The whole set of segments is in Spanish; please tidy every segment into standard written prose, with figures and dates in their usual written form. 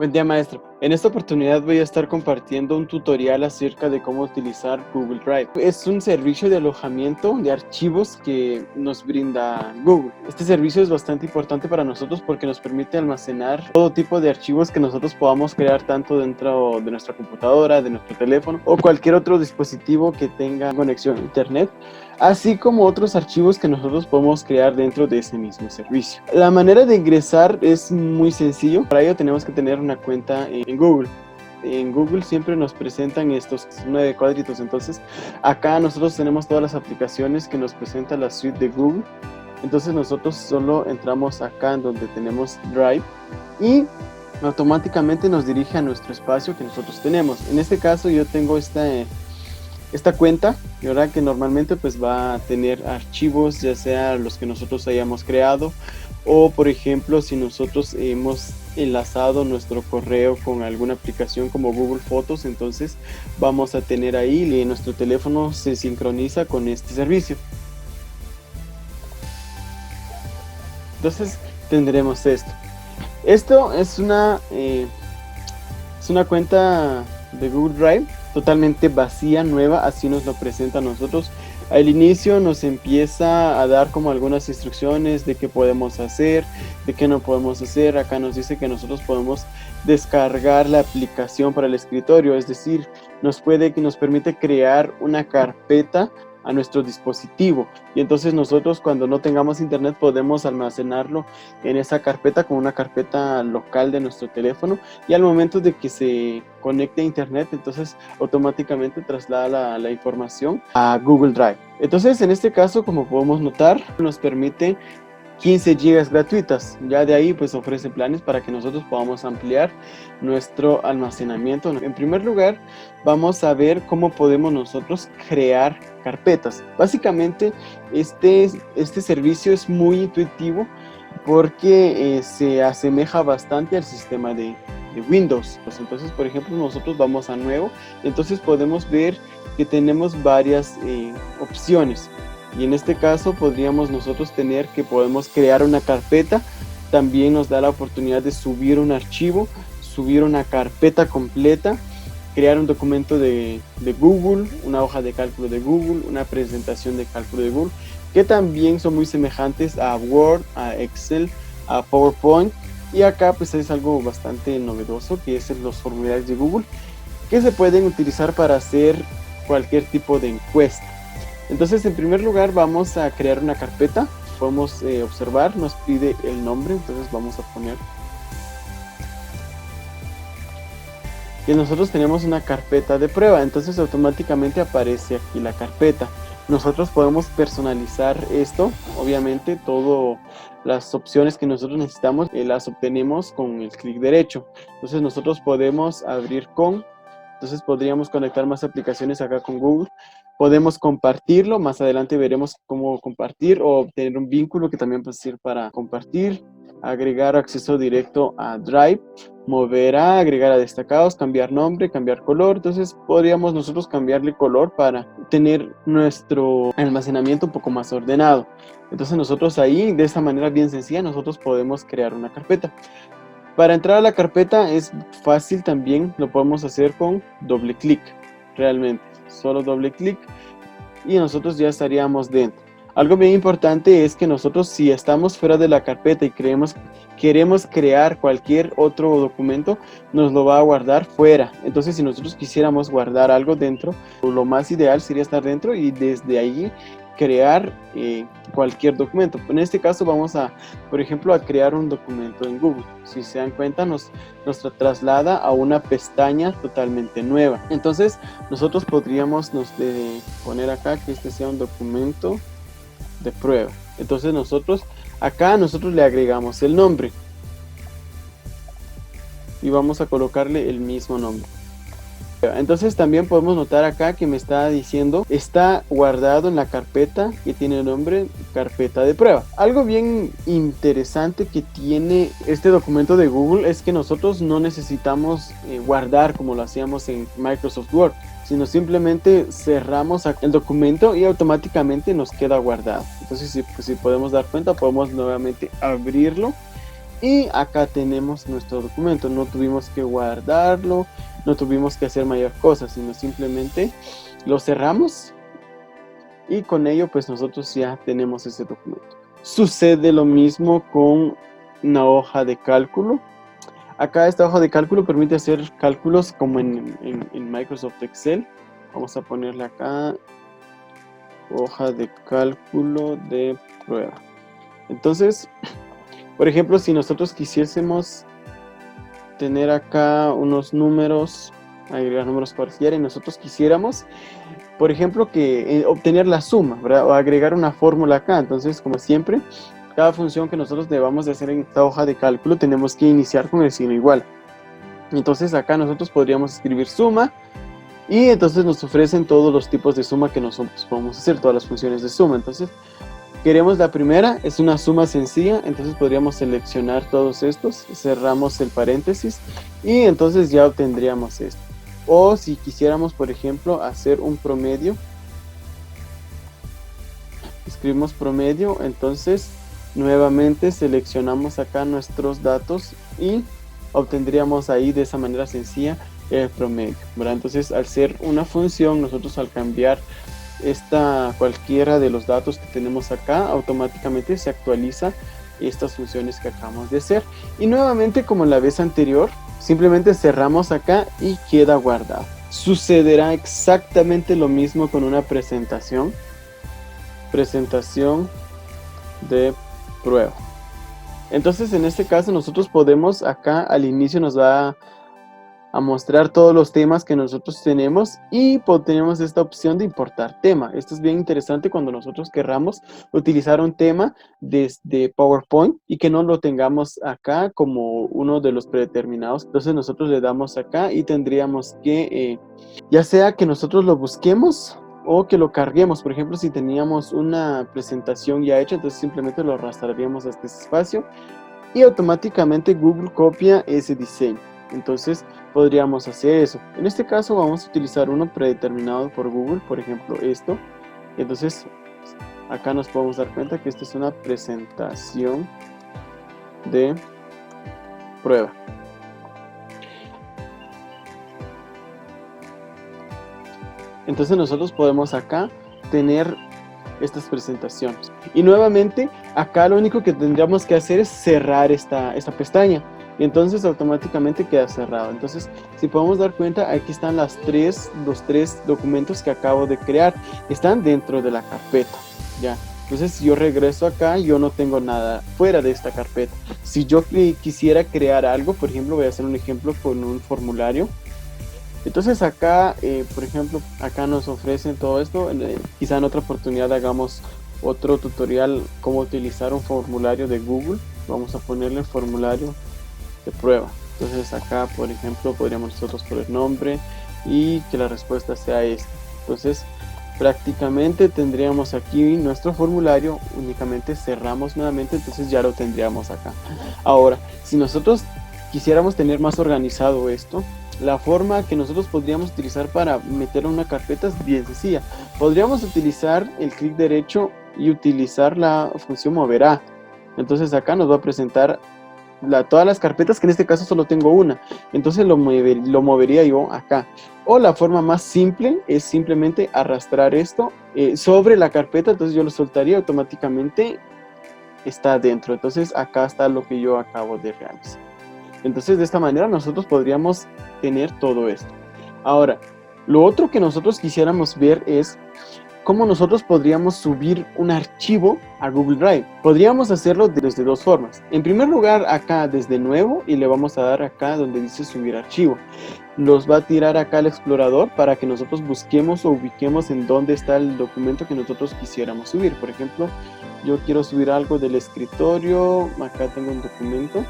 Buen día, maestro. En esta oportunidad voy a estar compartiendo un tutorial acerca de cómo utilizar Google Drive. Es un servicio de alojamiento de archivos que nos brinda Google. Este servicio es bastante importante para nosotros porque nos permite almacenar todo tipo de archivos que nosotros podamos crear tanto dentro de nuestra computadora, de nuestro teléfono o cualquier otro dispositivo que tenga conexión a internet, así como otros archivos que nosotros podemos crear dentro de ese mismo servicio. La manera de ingresar es muy sencillo. Para ello tenemos que tener una cuenta en Google. En Google siempre nos presentan estos 9 cuadritos, entonces acá nosotros tenemos todas las aplicaciones que nos presenta la suite de Google. Entonces nosotros solo entramos acá en donde tenemos Drive y automáticamente nos dirige a nuestro espacio que nosotros tenemos. En este caso yo tengo esta cuenta, y ahora que normalmente pues va a tener archivos, ya sea los que nosotros hayamos creado, o por ejemplo si nosotros hemos enlazado nuestro correo con alguna aplicación como Google Fotos, entonces vamos a tener ahí y nuestro teléfono se sincroniza con este servicio. Entonces tendremos esto. Esto es una cuenta de Google Drive totalmente vacía, nueva, así nos lo presenta a nosotros. Al inicio nos empieza a dar como algunas instrucciones de qué podemos hacer, de qué no podemos hacer. Acá nos dice que nosotros podemos descargar la aplicación para el escritorio, es decir, nos permite crear una carpeta a nuestro dispositivo, y entonces nosotros cuando no tengamos internet podemos almacenarlo en esa carpeta como una carpeta local de nuestro teléfono, y al momento de que se conecte a internet entonces automáticamente traslada la información a Google Drive. Entonces en este caso, como podemos notar, nos permite 15 GB gratuitas. Ya de ahí pues ofrece planes para que nosotros podamos ampliar nuestro almacenamiento. En primer lugar, vamos a ver cómo podemos nosotros crear carpetas. Básicamente este servicio es muy intuitivo porque se asemeja bastante al sistema de Windows. Entonces, por ejemplo, nosotros vamos a nuevo, entonces podemos ver que tenemos varias opciones. Y en este caso podríamos nosotros tener que podemos crear una carpeta. También nos da la oportunidad de subir un archivo, subir una carpeta completa, crear un documento de Google, una hoja de cálculo de Google, una presentación de cálculo de Google, que también son muy semejantes a Word, a Excel, a PowerPoint. Y acá pues es algo bastante novedoso, que es los formularios de Google, que se pueden utilizar para hacer cualquier tipo de encuesta. Entonces, en primer lugar vamos a crear una carpeta. Podemos observar, nos pide el nombre, entonces vamos a poner que nosotros tenemos una carpeta de prueba, entonces automáticamente aparece aquí la carpeta. Nosotros podemos personalizar esto, obviamente todas las opciones que nosotros necesitamos las obtenemos con el clic derecho. Entonces nosotros podemos abrir entonces podríamos conectar más aplicaciones acá con Google. Podemos compartirlo, más adelante veremos cómo compartir, o obtener un vínculo que también puede ser para compartir, agregar acceso directo a Drive, mover a, agregar a destacados, cambiar nombre, cambiar color. Entonces podríamos nosotros cambiarle color para tener nuestro almacenamiento un poco más ordenado. Entonces nosotros ahí, de esta manera bien sencilla, nosotros podemos crear una carpeta. Para entrar a la carpeta es fácil también, lo podemos hacer con doble clic, realmente, solo doble clic y nosotros ya estaríamos dentro. Algo bien importante es que nosotros, si estamos fuera de la carpeta y queremos crear cualquier otro documento, nos lo va a guardar fuera. Entonces, si nosotros quisiéramos guardar algo dentro, lo más ideal sería estar dentro y desde ahí crear cualquier documento. En este caso vamos a, por ejemplo, a crear un documento en Google. Si se dan cuenta, nos traslada a una pestaña totalmente nueva. Entonces nosotros podríamos poner acá que este sea un documento de prueba. Entonces nosotros le agregamos el nombre y vamos a colocarle el mismo nombre. Entonces también podemos notar acá que me está diciendo está guardado en la carpeta que tiene el nombre carpeta de prueba. Algo bien interesante que tiene este documento de Google es que nosotros no necesitamos guardar como lo hacíamos en Microsoft Word, sino simplemente cerramos el documento y automáticamente nos queda guardado. Entonces si podemos dar cuenta, podemos nuevamente abrirlo Y acá tenemos nuestro documento. No tuvimos que guardarlo, no tuvimos que hacer mayor cosa, sino simplemente lo cerramos y con ello pues nosotros ya tenemos ese documento. Sucede lo mismo con una hoja de cálculo. Acá esta hoja de cálculo permite hacer cálculos como en Microsoft Excel. Vamos a ponerle acá hoja de cálculo de prueba. Entonces, por ejemplo, si nosotros quisiésemos tener acá unos números, agregar números cualquiera, y nosotros quisiéramos, por ejemplo, que obtener la suma, ¿verdad? O agregar una fórmula acá. Entonces, como siempre, cada función que nosotros debamos de hacer en esta hoja de cálculo tenemos que iniciar con el signo igual. Entonces acá nosotros podríamos escribir suma y entonces nos ofrecen todos los tipos de suma que nosotros podemos hacer, todas las funciones de suma. Entonces queremos la primera, es una suma sencilla, entonces podríamos seleccionar todos estos, cerramos el paréntesis y entonces ya obtendríamos esto. O si quisiéramos, por ejemplo, hacer un promedio, escribimos promedio, entonces nuevamente seleccionamos acá nuestros datos y obtendríamos ahí de esa manera sencilla el promedio, ¿verdad? Entonces al ser una función, nosotros al cambiar cualquiera de los datos que tenemos acá, automáticamente se actualiza estas funciones que acabamos de hacer. Y nuevamente, como la vez anterior, simplemente cerramos acá y queda guardado. Sucederá exactamente lo mismo con una presentación de prueba. Entonces en este caso nosotros podemos acá al inicio nos va a mostrar todos los temas que nosotros tenemos y tenemos esta opción de importar tema. Esto es bien interesante cuando nosotros querramos utilizar un tema desde PowerPoint y que no lo tengamos acá como uno de los predeterminados. Entonces nosotros le damos acá y tendríamos que, ya sea que nosotros lo busquemos o que lo carguemos. Por ejemplo, si teníamos una presentación ya hecha, entonces simplemente lo arrastraríamos a este espacio y automáticamente Google copia ese diseño. Entonces podríamos hacer eso. En este caso vamos a utilizar uno predeterminado por Google, por ejemplo esto. Entonces acá nos podemos dar cuenta que esta es una presentación de prueba. Entonces nosotros podemos acá tener estas presentaciones. Y nuevamente acá lo único que tendríamos que hacer es cerrar esta pestaña. Y entonces automáticamente queda cerrado. Entonces, si podemos dar cuenta, aquí están los tres documentos que acabo de crear. Están dentro de la carpeta, ¿ya? Entonces, si yo regreso acá, yo no tengo nada fuera de esta carpeta. Si yo quisiera crear algo, por ejemplo, voy a hacer un ejemplo con un formulario. Entonces acá, por ejemplo, acá nos ofrecen todo esto. Quizá en otra oportunidad hagamos otro tutorial cómo utilizar un formulario de Google. Vamos a ponerle formulario de prueba. Entonces acá, por ejemplo, podríamos nosotros poner nombre y que la respuesta sea esta. Entonces prácticamente tendríamos aquí nuestro formulario, únicamente cerramos nuevamente, entonces ya lo tendríamos acá. Ahora, si nosotros quisiéramos tener más organizado esto, la forma que nosotros podríamos utilizar para meter una carpeta es bien sencilla. Podríamos utilizar el clic derecho y utilizar la función moverá. Entonces acá nos va a presentar todas las carpetas, que en este caso solo tengo una. Entonces lo movería yo acá. O la forma más simple es simplemente arrastrar esto sobre la carpeta. Entonces yo lo soltaría, automáticamente está dentro. Entonces acá está lo que yo acabo de realizar. Entonces de esta manera nosotros podríamos tener todo esto. Ahora, lo otro que nosotros quisiéramos ver es cómo nosotros podríamos subir un archivo a Google Drive. Podríamos hacerlo desde dos formas. En primer lugar, acá desde nuevo, y le vamos a dar acá donde dice subir archivo. Nos va a tirar acá el explorador para que nosotros busquemos o ubiquemos en dónde está el documento que nosotros quisiéramos subir. Por ejemplo, yo quiero subir algo del escritorio. Acá tengo un documento.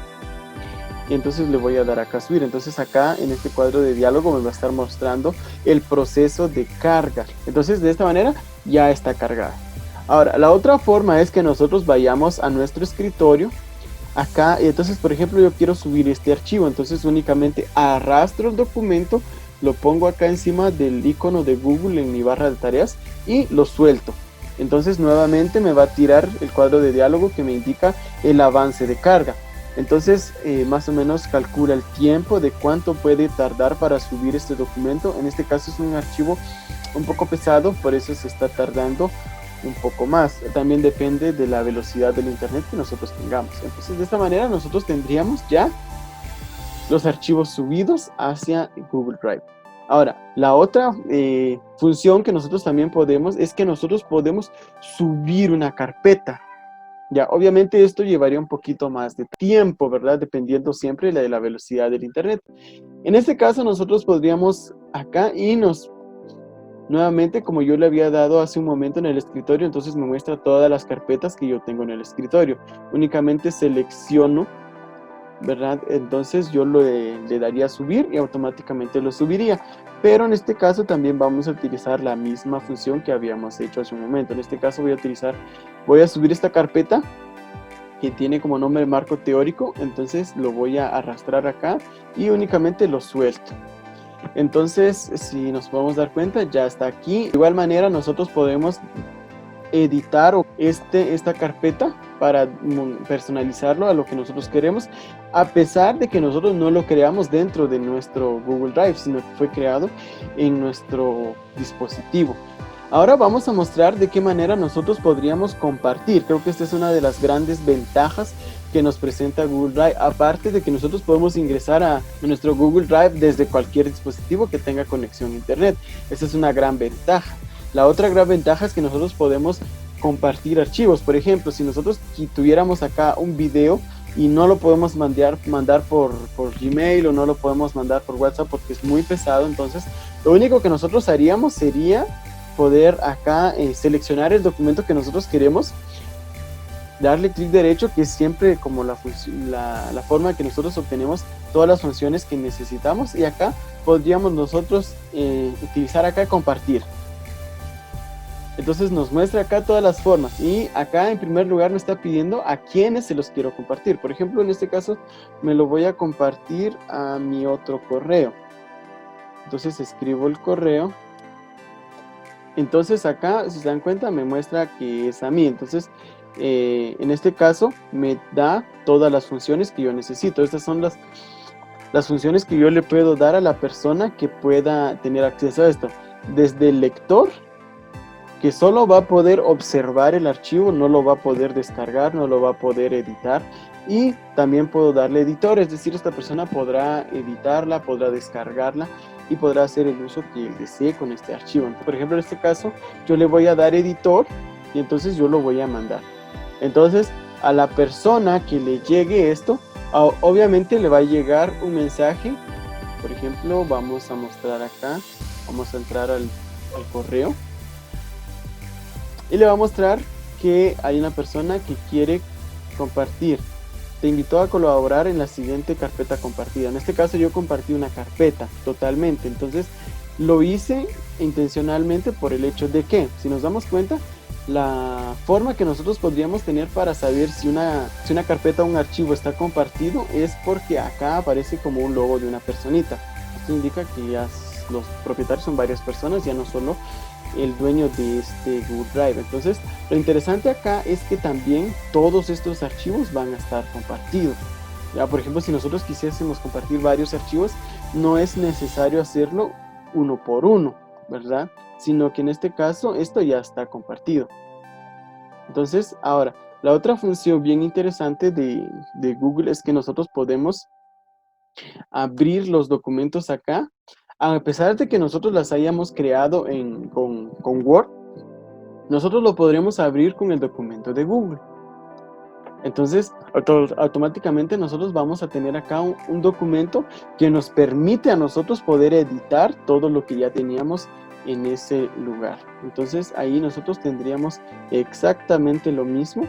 Y entonces le voy a dar acá subir. Entonces acá en este cuadro de diálogo me va a estar mostrando el proceso de carga. Entonces de esta manera ya está cargada. Ahora, la otra forma es que nosotros vayamos a nuestro escritorio acá. Y entonces, por ejemplo, yo quiero subir este archivo. Entonces únicamente arrastro el documento, lo pongo acá encima del icono de Google en mi barra de tareas y lo suelto. Entonces nuevamente me va a tirar el cuadro de diálogo que me indica el avance de carga. Entonces más o menos calcula el tiempo de cuánto puede tardar para subir este documento. En este caso es un archivo un poco pesado, por eso se está tardando un poco más. También depende de la velocidad del internet que nosotros tengamos. Entonces de esta manera nosotros tendríamos ya los archivos subidos hacia Google Drive. Ahora, la otra función que nosotros también podemos es que nosotros podemos subir una carpeta. Ya, obviamente esto llevaría un poquito más de tiempo, ¿verdad? Dependiendo siempre de la velocidad del internet. En este caso nosotros podríamos acá y nuevamente, como yo le había dado hace un momento en el escritorio, entonces me muestra todas las carpetas que yo tengo en el escritorio. Únicamente selecciono, ¿verdad? Entonces yo le daría a subir y automáticamente lo subiría. Pero en este caso también vamos a utilizar la misma función que habíamos hecho hace un momento. En este caso voy a subir esta carpeta que tiene como nombre marco teórico. Entonces lo voy a arrastrar acá y únicamente lo suelto. Entonces, si nos podemos dar cuenta, ya está aquí. De igual manera, nosotros podemos editar esta carpeta para personalizarlo a lo que nosotros queremos, a pesar de que nosotros no lo creamos dentro de nuestro Google Drive, sino que fue creado en nuestro dispositivo. Ahora vamos a mostrar de qué manera nosotros podríamos compartir. Creo que esta es una de las grandes ventajas que nos presenta Google Drive, aparte de que nosotros podemos ingresar a nuestro Google Drive desde cualquier dispositivo que tenga conexión a internet. Esa es una gran ventaja. La otra gran ventaja es que nosotros podemos compartir archivos. Por ejemplo, si nosotros tuviéramos acá un video y no lo podemos mandar por Gmail o no lo podemos mandar por WhatsApp porque es muy pesado, entonces lo único que nosotros haríamos sería poder acá seleccionar el documento que nosotros queremos, darle clic derecho, que es siempre como la forma que nosotros obtenemos todas las funciones que necesitamos, y acá podríamos nosotros utilizar acá compartir. Entonces nos muestra acá todas las formas, y acá en primer lugar me está pidiendo a quiénes se los quiero compartir. Por ejemplo, en este caso me lo voy a compartir a mi otro correo. Entonces escribo el correo. Entonces acá, si se dan cuenta, me muestra que es a mí. Entonces, en este caso, me da todas las funciones que yo necesito. Estas son las funciones que yo le puedo dar a la persona que pueda tener acceso a esto. Desde el lector, que solo va a poder observar el archivo, no lo va a poder descargar, no lo va a poder editar. Y también puedo darle editor, es decir, esta persona podrá editarla, podrá descargarla y podrá hacer el uso que él desee con este archivo. Entonces, por ejemplo, en este caso, yo le voy a dar editor y entonces yo lo voy a mandar. Entonces, a la persona que le llegue esto, obviamente le va a llegar un mensaje. Por ejemplo, vamos a mostrar acá, vamos a entrar al correo y le va a mostrar que hay una persona que quiere compartir. Te invitó a colaborar en la siguiente carpeta compartida. En este caso yo compartí una carpeta totalmente. Entonces lo hice intencionalmente por el hecho de que, si nos damos cuenta, la forma que nosotros podríamos tener para saber si una carpeta o un archivo está compartido es porque acá aparece como un logo de una personita. Esto indica que ya los propietarios son varias personas, ya no solo el dueño de este Google Drive. Entonces lo interesante acá es que también todos estos archivos van a estar compartidos. Ya, por ejemplo, si nosotros quisiésemos compartir varios archivos, no es necesario hacerlo uno por uno, ¿verdad? Sino que en este caso esto ya está compartido. Entonces, ahora, la otra función bien interesante de Google es que nosotros podemos abrir los documentos acá. A pesar de que nosotros las hayamos creado con Word, nosotros lo podremos abrir con el documento de Google. Entonces, automáticamente nosotros vamos a tener acá un documento que nos permite a nosotros poder editar todo lo que ya teníamos en ese lugar. Entonces, ahí nosotros tendríamos exactamente lo mismo.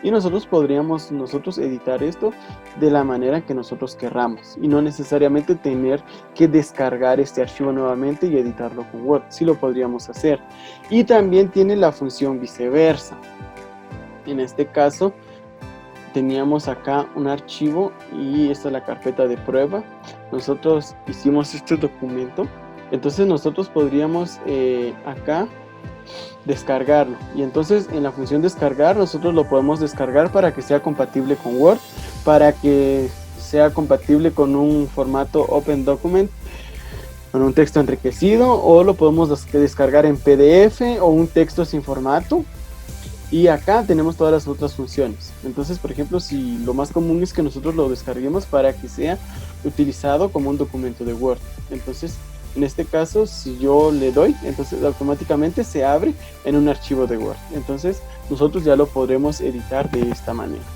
Y nosotros podríamos editar esto de la manera que nosotros querramos y no necesariamente tener que descargar este archivo nuevamente y editarlo con Word. Sí lo podríamos hacer. Y también tiene la función viceversa. En este caso teníamos acá un archivo y esta es la carpeta de prueba. Nosotros hicimos este documento. Entonces nosotros podríamos acá descargarlo, y entonces en la función descargar nosotros lo podemos descargar para que sea compatible con Word, para que sea compatible con un formato Open Document, con un texto enriquecido, o lo podemos descargar en PDF o un texto sin formato. Y acá tenemos todas las otras funciones. Entonces, por ejemplo, si lo más común es que nosotros lo descarguemos para que sea utilizado como un documento de Word. Entonces, en este caso, si yo le doy, entonces automáticamente se abre en un archivo de Word. Entonces, nosotros ya lo podremos editar de esta manera.